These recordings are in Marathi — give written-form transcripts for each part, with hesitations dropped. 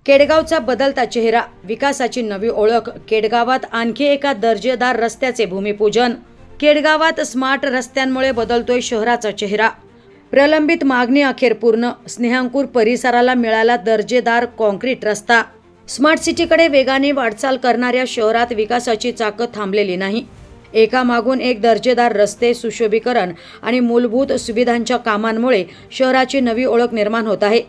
केडगावचा बदलता चेहरा, विकासाची नवी ओळख. केडगावात आणखी एका दर्जेदार रस्त्याचे भूमिपूजन. केडगावात स्मार्ट रस्त्यांमुळे बदलतोय शहराचा चेहरा. प्रलंबित मागणी अखेर पूर्ण. स्नेहांकुर परिसराला मिळाला दर्जेदार कॉन्क्रीट रस्ता. स्मार्ट सिटीकडे वेगाने वाटचाल करणाऱ्या शहरात विकासाची चाकं थांबलेली नाही. एकामागून एक दर्जेदार रस्ते, सुशोभीकरण आणि मूलभूत सुविधांच्या कामांमुळे शहराची नवी ओळख निर्माण होत आहे.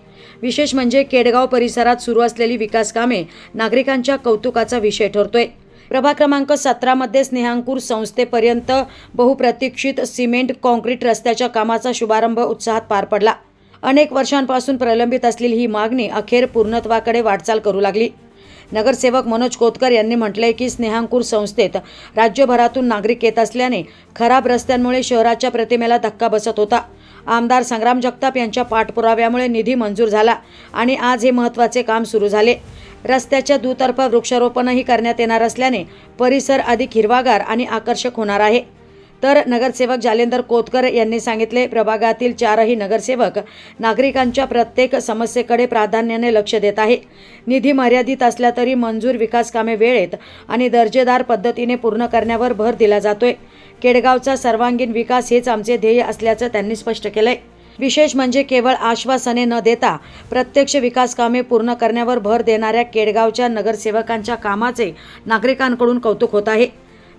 विशेष म्हणजे केडगाव परिसरात सुरू असलेली विकास कामे नागरिकांच्या कौतुकाचा विषय ठरतोय. प्रभाग क्रमांक 17 मध्ये स्नेहांकुर संस्थेपर्यंत बहुप्रतीक्षित सिमेंट कॉन्क्रीट रस्त्याच्या कामाचा शुभारंभ उत्साहात पार पडला. अनेक वर्षांपासून प्रलंबित असलेली ही मागणी अखेर पूर्णत्वाकडे वाटचाल करू लागली. नगरसेवक मनोज कोतकर यांनी म्हटलंय की स्नेहांकुर संस्थेत राज्यभरातून नागरिक येत असल्याने खराब रस्त्यांमुळे शहराच्या प्रतिमेला धक्का बसत होता. आमदार संग्राम जगताप यांच्या पाठपुराव्यामुळे निधी मंजूर झाला आणि आज हे महत्त्वाचे काम सुरू झाले. रस्त्याच्या दुतर्फा वृक्षारोपणही करण्यात येणार असल्याने परिसर अधिक हिरवागार आणि आकर्षक होणार आहे. तर नगरसेवक जालेंदर कोतकर यांनी सांगितले, प्रभागातील 4ही नगरसेवक नागरिकांच्या प्रत्येक समस्येकडे प्राधान्याने लक्ष देत आहे. निधी मर्यादित असला तरी मंजूर विकास कामे वेळेत आणि दर्जेदार पद्धतीने पूर्ण करण्यावर भर दिला जातोय. केडगावचा सर्वांगीण विकास हेच आमचे ध्येय असल्याचं त्यांनी स्पष्ट केलंय. विशेष म्हणजे केवळ आश्वासने न देता प्रत्यक्ष विकास कामे पूर्ण करण्यावर भर देणाऱ्या केडगावच्या नगरसेवकांच्या कामाचे नागरिकांकडून कौतुक होत आहे.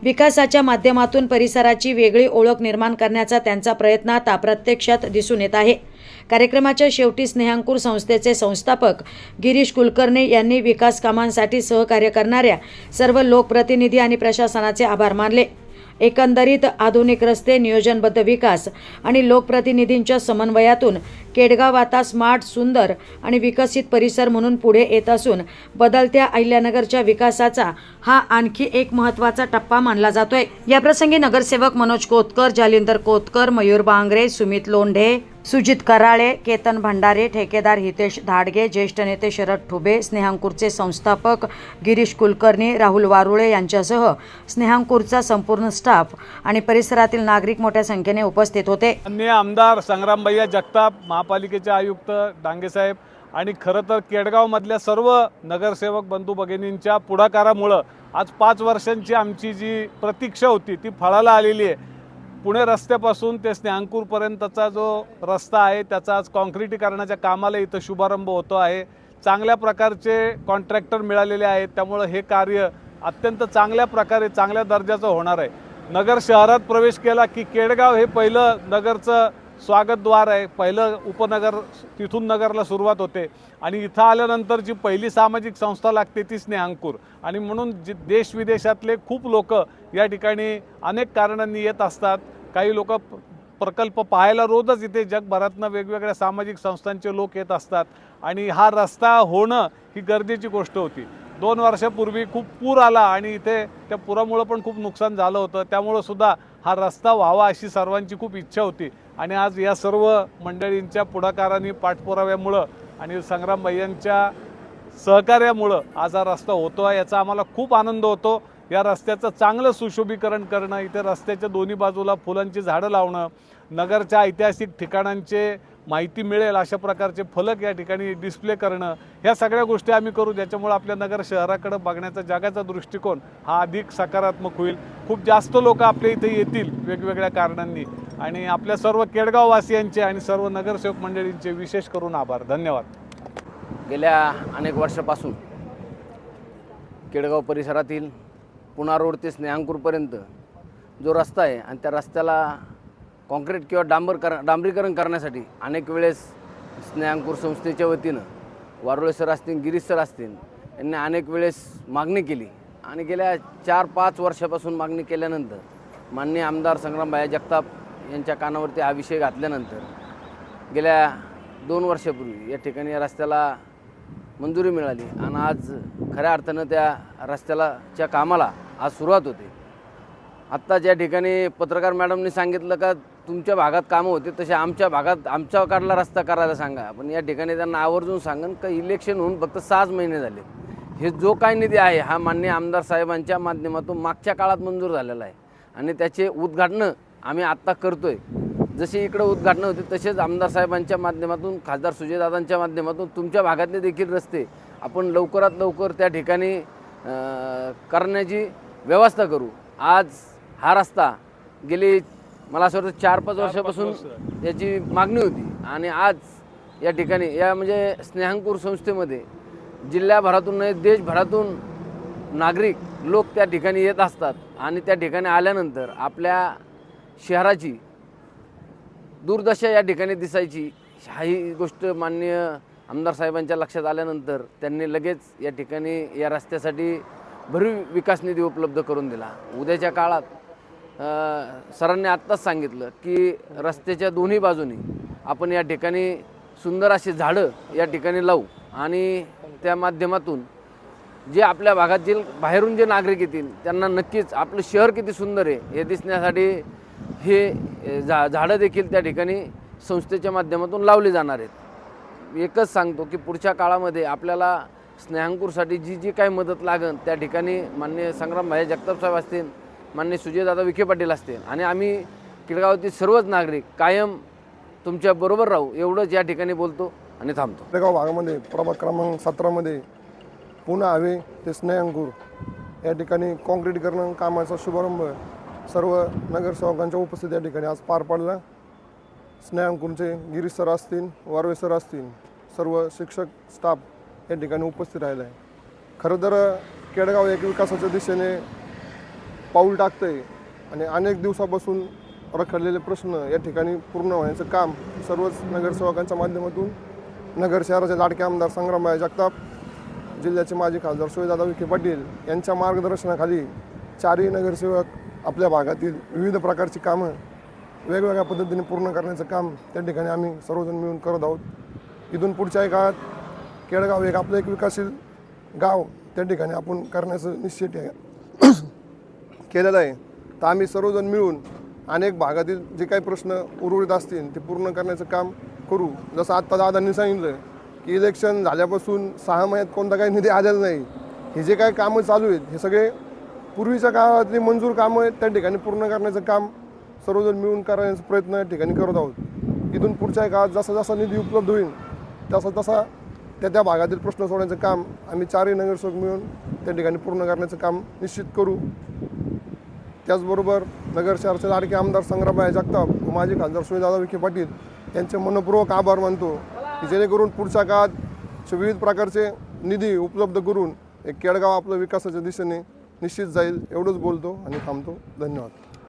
विकासाच्या माध्यमातून परिसराची वेगळी ओळख निर्माण करण्याचा त्यांचा प्रयत्न आता प्रत्यक्षात दिसून येत आहे. कार्यक्रमाच्या शेवटी स्नेहांकुर संस्थेचे संस्थापक गिरीश कुलकर्णी यांनी विकास कामांसाठी सहकार्य करणाऱ्या सर्व लोकप्रतिनिधी आणि प्रशासनाचे आभार मानले. एकंदरीत आधुनिक रस्ते, नियोजनबद्ध विकास आणि लोकप्रतिनिधींच्या समन्वयातून केडगाव आता स्मार्ट, सुंदर आणि विकसित परिसर म्हणून पुढे येत असून बदलत्या अहिल्यानगरच्या विकासाचा हा आणखी एक महत्त्वाचा टप्पा मानला जातोय. याप्रसंगी नगरसेवक मनोज कोतकर, जालिंदर कोतकर, मयूर बांगरे, सुमित लोंढे, सुजित कराळे, केतन भंडारे, ठेकेदार हितेश धाडगे, ज्येष्ठ नेते शरद ठुबे, स्नेहांकुरचे संस्थापक गिरीश कुलकर्णी, राहुल वारुळे यांच्यासह स्नेहांकुरचा संपूर्ण स्टाफ आणि परिसरातील नागरिक मोठ्या संख्येने उपस्थित होते. अन्य आमदार संग्रामभैया जगताप, महापालिकेचे आयुक्त डांगेसाहेब आणि खरं तर केडगावमधल्या सर्व नगरसेवक बंधू भगिनींच्या पुढाकारामुळं आज 5 वर्षांची आमची जी प्रतीक्षा होती ती फळाला आलेली आहे. पुणे रस्त्यापासून ते स्नेहांकुरपर्यंतचा जो रस्ता आहे त्याचा आज काँक्रिटीकरणाच्या कामाला इथं शुभारंभ होतो आहे. चांगल्या प्रकारचे कॉन्ट्रॅक्टर मिळालेले आहेत, त्यामुळं हे कार्य अत्यंत चांगल्या प्रकारे, चांगल्या दर्जाचं होणार आहे. नगर शहरात प्रवेश केला की केडगाव हे पहिलं नगरचं स्वागतद्वार आहे. पहिलं उपनगर, तिथून नगरला सुरुवात होते आणि इथं आल्यानंतर जी पहिली सामाजिक संस्था लागते ती स्नेहांकुर. आणि म्हणून देश विदेशातले खूप लोक या ठिकाणी अनेक कारणांनी येत असतात. काही लोक प्रकल्प पाहायला रोजच इथे जगभरातनं वेगवेगळ्या सामाजिक संस्थांचे लोक येत असतात आणि हा रस्ता होणं ही गरजेची गोष्ट होती. 2 वर्षापूर्वी खूप पूर आला आणि इथे त्या पुरामुळं पण खूप नुकसान झालं होतं. त्यामुळं सुद्धा हा रस्ता व्हावा अशी सर्वांची खूप इच्छा होती आणि आज या सर्व मंडळींच्या पुढाकाराने, पाठपुराव्यामुळं आणि संग्रामभैयांच्या सहकार्यामुळं आज हा रस्ता होतो आहे. याचा आम्हाला खूप आनंद होतो. या रस्त्याचं चांगलं सुशोभीकरण करणं, इथे रस्त्याच्या दोन्ही बाजूला फुलांची झाडं लावणं, नगरच्या ऐतिहासिक ठिकाणांचे माहिती मिळेल अशा प्रकारचे फलक या ठिकाणी डिस्प्ले करणं, ह्या सगळ्या गोष्टी आम्ही करू. ज्याच्यामुळे आपल्या नगर शहराकडे बघण्याचा जगाचा दृष्टिकोन हा अधिक सकारात्मक होईल. खूप जास्त लोक आपल्या इथे येतील वेगवेगळ्या कारणांनी आणि आपल्या सर्व केडगाववासियांचे आणि सर्व नगरसेवक मंडळींचे विशेष करून आभार. धन्यवाद. गेल्या अनेक वर्षापासून केडगाव परिसरातील पुणा रोड ते स्नेहांकुरपर्यंत जो रस्ता आहे आणि त्या रस्त्याला कॉन्क्रीट किंवा डांबरीकरण करण्यासाठी अनेक वेळेस स्नेहांकुर संस्थेच्या वतीनं वारुळे सर असतील, गिरीश सर असतील यांनी अनेक वेळेस मागणी केली आणि गेल्या 4-5 वर्षापासून मागणी केल्यानंतर माननीय आमदार संग्रामभैया जगताप यांच्या कानावरती हा विषय घातल्यानंतर गेल्या 2 वर्षापूर्वी या ठिकाणी या रस्त्याला मंजुरी मिळाली आणि आज खऱ्या अर्थानं त्या रस्त्याच्या कामाला आज सुरुवात होते. आत्ता ज्या ठिकाणी पत्रकार मॅडमनी सांगितलं का तुमच्या भागात कामं होते तसे आमच्या भागात आमच्याकडला रस्ता करायला सांगा. पण या ठिकाणी त्यांना आवर्जून सांगन का इलेक्शन होऊन फक्त 6 महिने झाले. हे जो काय निधी आहे हा माननीय आमदार साहेबांच्या माध्यमातून मागच्या काळात मंजूर झालेला आहे आणि त्याचे उद्घाटन आम्ही आत्ता करतोय. जशी इकडं उद्घाटनं होती तसेच आमदार साहेबांच्या माध्यमातून, खासदार सुजयदादांच्या माध्यमातून तुमच्या भागातले देखील रस्ते आपण लवकरात लवकर त्या ठिकाणी करण्याची व्यवस्था करू. आज हा रस्ता गेली मला असं वाटतं 4-5 वर्षापासून याची मागणी होती आणि आज या ठिकाणी या म्हणजे स्नेहांकुर संस्थेमध्ये जिल्ह्याभरातून नाही देशभरातून नागरिक लोक त्या ठिकाणी येत असतात आणि त्या ठिकाणी आल्यानंतर आपल्या शहराची दुर्दशा या ठिकाणी दिसायची. ही गोष्ट माननीय आमदार साहेबांच्या लक्षात आल्यानंतर त्यांनी लगेच या ठिकाणी या रस्त्यासाठी भरीव विकास निधी उपलब्ध करून दिला. उद्याच्या काळात सरांनी आत्ताच सांगितलं की रस्त्याच्या दोन्ही बाजूनी आपण या ठिकाणी सुंदर अशी झाडं या ठिकाणी लावू आणि त्या माध्यमातून जे आपल्या भागात जे बाहेरून जे नागरिक येतील त्यांना नक्कीच आपलं शहर किती सुंदर आहे हे दिसण्यासाठी हे झाडं देखील त्या ठिकाणी संस्थेच्या माध्यमातून लावली जाणार आहेत. एकच सांगतो की पुढच्या काळामध्ये आपल्याला स्नेहांकुरसाठी जी काही मदत लागेल त्या ठिकाणी माननीय संग्रामभाई जगताप साहेब असतील, माननीय सुजयदादा विखे पाटील असतील आणि आम्ही केडगावातील सर्वच नागरिक कायम तुमच्या बरोबर राहू एवढंच या ठिकाणी बोलतो आणि थांबतो. केडगाव भागामध्ये प्रभाग क्रमांक 17मध्ये पुन्हा हवे ते स्नेहांकुर या ठिकाणी काँक्रीटीकरण कामाचा शुभारंभ सर्व नगरसेवकांच्या उपस्थितीत या ठिकाणी आज पार पडला. स्नेहांकुरचे गिरीश सर असतील, वारवे सर असतील, सर्व शिक्षक स्टाफ या ठिकाणी उपस्थित राहिला आहे. खरं तर केडगाव एक विकासाच्या दिशेने पाऊल टाकतं आहे आणि अनेक दिवसापासून रखडलेले प्रश्न या ठिकाणी पूर्ण होण्याचं काम सर्वच नगरसेवकांच्या माध्यमातून नगर शहराचे लाडके आमदार संग्रामभाई जगताप, जिल्ह्याचे माजी खासदार सुजयदादा विखे पाटील यांच्या मार्गदर्शनाखाली 4ही नगरसेवक आपल्या भागातील विविध प्रकारची कामं वेगवेगळ्या पद्धतीने पूर्ण करण्याचं काम त्या ठिकाणी आम्ही सर्वजण मिळून करत आहोत. इथून पुढच्या काळात केडगाव एक आपलं एक विकसित गाव त्या ठिकाणी आपण करण्याचं निश्चित केलेलं आहे. तर आम्ही सर्वजण मिळून अनेक भागातील जे काही प्रश्न उर्वरित असतील ते पूर्ण करण्याचं काम करू. जसं आत्ता दादांनी सांगितलं की इलेक्शन झाल्यापासून 6 महिन्यात कोणता काही निधी आलेला नाही. हे जे काही कामं चालू आहेत हे सगळे पूर्वीच्या काळातली मंजूर कामं आहेत त्या ठिकाणी पूर्ण करण्याचं काम सर्वजण मिळून करण्याचा प्रयत्न या ठिकाणी करत आहोत. इथून पुढच्या काळात जसा जसा निधी उपलब्ध होईल तसा तसा त्या भागातील प्रश्न सोडण्याचं काम आम्ही 4ही नगरसेवक मिळून त्या ठिकाणी पूर्ण करण्याचं काम निश्चित करू. त्याचबरोबर नगर शहराचे लाडके आमदार संग्रामभाई जगताप व माजी खासदार सुजयदादा विखे पाटील यांचे मनपूर्वक आभार मानतो की जेणेकरून पुढच्या काळात विविध प्रकारचे निधी उपलब्ध करून एक केडगाव आपलं विकासाच्या दिशेने निश्चित जाईल. एवढंच बोलतो आणि थांबतो. धन्यवाद.